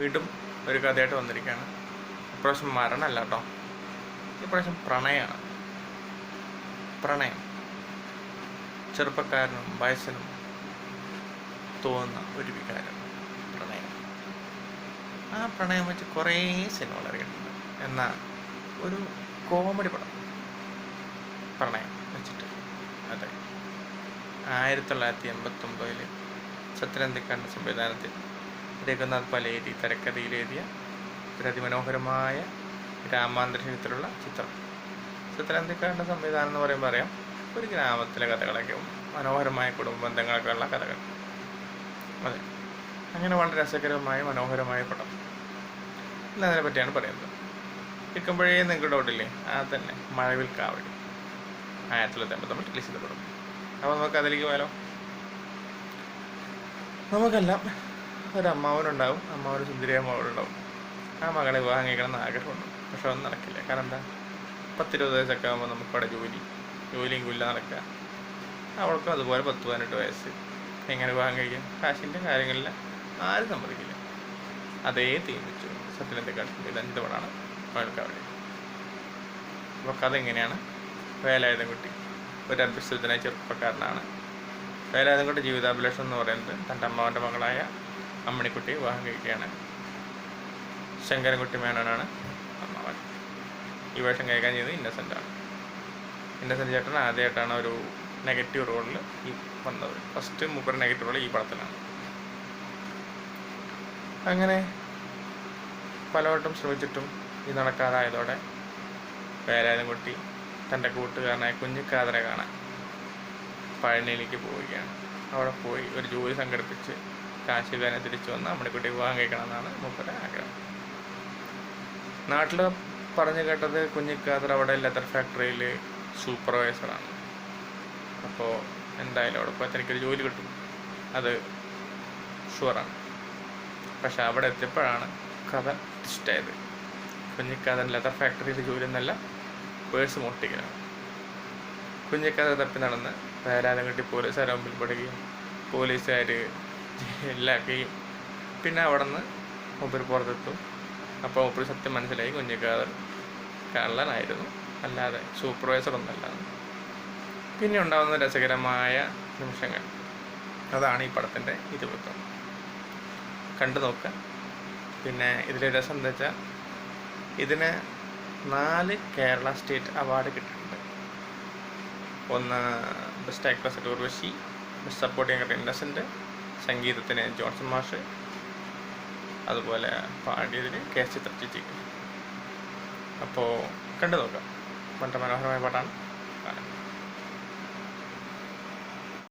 വീണ്ടും ഒരു കഥയായിട്ട് വന്നിരിക്കുകയാണ്. ഇപ്രാവശ്യം മരണമല്ല കേട്ടോ, ഇപ്രാവശ്യം പ്രണയമാണ്. പ്രണയം ചെറുപ്പക്കാരനും വയസ്സനും തോന്നുന്ന ഒരു വികാരം പ്രണയം. ആ പ്രണയം വെച്ച് കുറേ സിനിമകൾ ഇറങ്ങിയിട്ടുണ്ട്. എന്നാൽ ഒരു കോമഡി പടം പ്രണയം വെച്ചിട്ട്, അതെ, 1989 സത്യനന്ദിക്കാടിൻ്റെ സംവിധാനത്തിൽ രഘുനാഥ് പലേരി തിരക്കഥയിലെഴുതിയ ഒരു അതിമനോഹരമായ ഗ്രാമാന്തരീക്ഷത്തിലുള്ള ചിത്രം. സത്യനന്ദിക്കാടിൻ്റെ സംവിധാനം എന്ന് പറയുമ്പോൾ അറിയാം, ഒരു ഗ്രാമത്തിലെ കഥകളൊക്കെ, മനോഹരമായ കുടുംബ ബന്ധങ്ങളൊക്കെ ഉള്ള കഥകൾ. അതെ, അങ്ങനെ വളരെ രസകരമായ മനോഹരമായ പടം. ഇന്ന് അതിനെ പറ്റിയാണ് പറയുന്നത്. കേൾക്കുമ്പോഴേ നിങ്ങൾക്ക് ഡൗട്ടില്ലേ? ആ തന്നെ, മഴവിൽ കാവടി 1989 റിലീസ് ചെയ്ത പടം. അപ്പോൾ നമുക്ക് അതിലേക്ക് പോയാലോ? നമുക്കെല്ലാം ഒരു അമ്മാവനുണ്ടാവും, അമ്മാവന് സുന്ദരിയായ മകളുണ്ടാവും. ആ മകളെ വിവാഹം കഴിക്കണം എന്ന് ആഗ്രഹമുണ്ട്. പക്ഷെ ഒന്നും നടക്കില്ല. കാരണം എന്താ, 10-20 വയസ്സൊക്കെ ആകുമ്പോൾ നമുക്കവിടെ ജോലിയും കൊല്ല നടക്കുക. അവൾക്കും അതുപോലെ 10-18 വയസ്സ്. എങ്ങനെ വിവാഹം കഴിക്കാം? കാശിൻ്റെ കാര്യങ്ങളിൽ ആരും സമ്മതിക്കില്ല. അതേ തീം വെച്ചു സത്യനന്ദിക്കാട് ഇതഞ്ച് പടമാണ് മഴക്കാവടി. അപ്പോൾ കഥ എങ്ങനെയാണ്? വേലായുധൻകുട്ടി ഒരു അഭ്യസ്തനായ ചെറുപ്പക്കാരനാണ്. വേലായുധൻകുട്ടി ജീവിതാഭിലാഷം എന്ന് പറയുന്നത് തൻ്റെ അമ്മാവൻ്റെ മകളായ അമ്മണിക്കുട്ടിയെ വിവാഹം കഴിക്കുകയാണ്. ശങ്കരൻകുട്ടി മേനോനാണ് അമ്മാവൻ. ഈ വേഷം കഴിക്കാൻ ചെയ്യുന്നത് ഇന്നസെൻ്റാണ്. ഇന്നസെൻ്റ് ചേട്ടൻ ആദ്യമായിട്ടാണ് ഒരു നെഗറ്റീവ് റോളിൽ ഈ വന്നത്. ഫസ്റ്റ് മൂപ്പർ നെഗറ്റീവ് റോൾ ഈ പടത്തിലാണ്. അങ്ങനെ പലവട്ടം ശ്രമിച്ചിട്ടും ഇത് നടക്കാതായതോടെ വേലായുധൻകുട്ടി തൻ്റെ കൂട്ടുകാരനായ കുഞ്ഞിക്കാതരെ കാണാൻ പഴനിയിലേക്ക് പോവുകയാണ്. അവിടെ പോയി ഒരു ജോലി സംഘടിപ്പിച്ച് കാശുകാരനെ തിരിച്ചു വന്ന് അമ്മണിക്കുട്ടി വിവാഹം കഴിക്കണമെന്നാണ് മൂപ്പരുടെ ആഗ്രഹം. നാട്ടിൽ പറഞ്ഞു കേട്ടത് കുഞ്ഞിക്കാതർ അവിടെ ലെതർ ഫാക്ടറിയിൽ സൂപ്പർവൈസറാണ്. അപ്പോൾ എന്തായാലും അവിടെ പോയി തനിക്കൊരു ജോലി കിട്ടും, അത് ഷുവറാണ്. പക്ഷെ അവിടെ എത്തിയപ്പോഴാണ് കഥ ട്വിസ്റ്റായത്. കുഞ്ഞിക്കാതർ ലെതർ ഫാക്ടറിയിൽ ജോലി എന്നല്ല, പേഴ്സ് മോഷ്ടിക്കലാണ്. കുഞ്ഞിക്കാതർ തപ്പി നടന്ന് വേലായുധൻകുട്ടി പോലീസുകാരെ മുമ്പിൽ പെടുകയും പോലീസുകാർ ജയിലിലാക്കുകയും പിന്നെ അവിടെ നിന്ന് മൂപ്പർ പുറത്തെത്തും. അപ്പോൾ മൂപ്പർ സത്യം മനസ്സിലായി, കുഞ്ഞിക്കാതർ കള്ളനായിരുന്നു, അല്ലാതെ സൂപ്പർവൈസർ ഒന്നല്ല. പിന്നെ ഉണ്ടാകുന്ന രസകരമായ നിമിഷങ്ങൾ, അതാണ് ഈ പടത്തിൻ്റെ ഇതിവൃത്തം. കണ്ടു നോക്കുക. പിന്നെ ഇതിലെ രസം എന്താ വെച്ചാൽ, ഇതിന് 4 കേരള സ്റ്റേറ്റ് അവാർഡ് കിട്ടിയിട്ടുണ്ട്. ഒന്ന് best actress Urvashi, best supporting actor innocent, സംഗീതത്തിന് ജോൺസൺ മാഷ്, അതുപോലെ പാടിയതിന് കെ ചിത്ര ചേച്ചി. അപ്പോൾ കണ്ടു നോക്കാം. വളരെ മനോഹരമായ പാട്ടാണ്.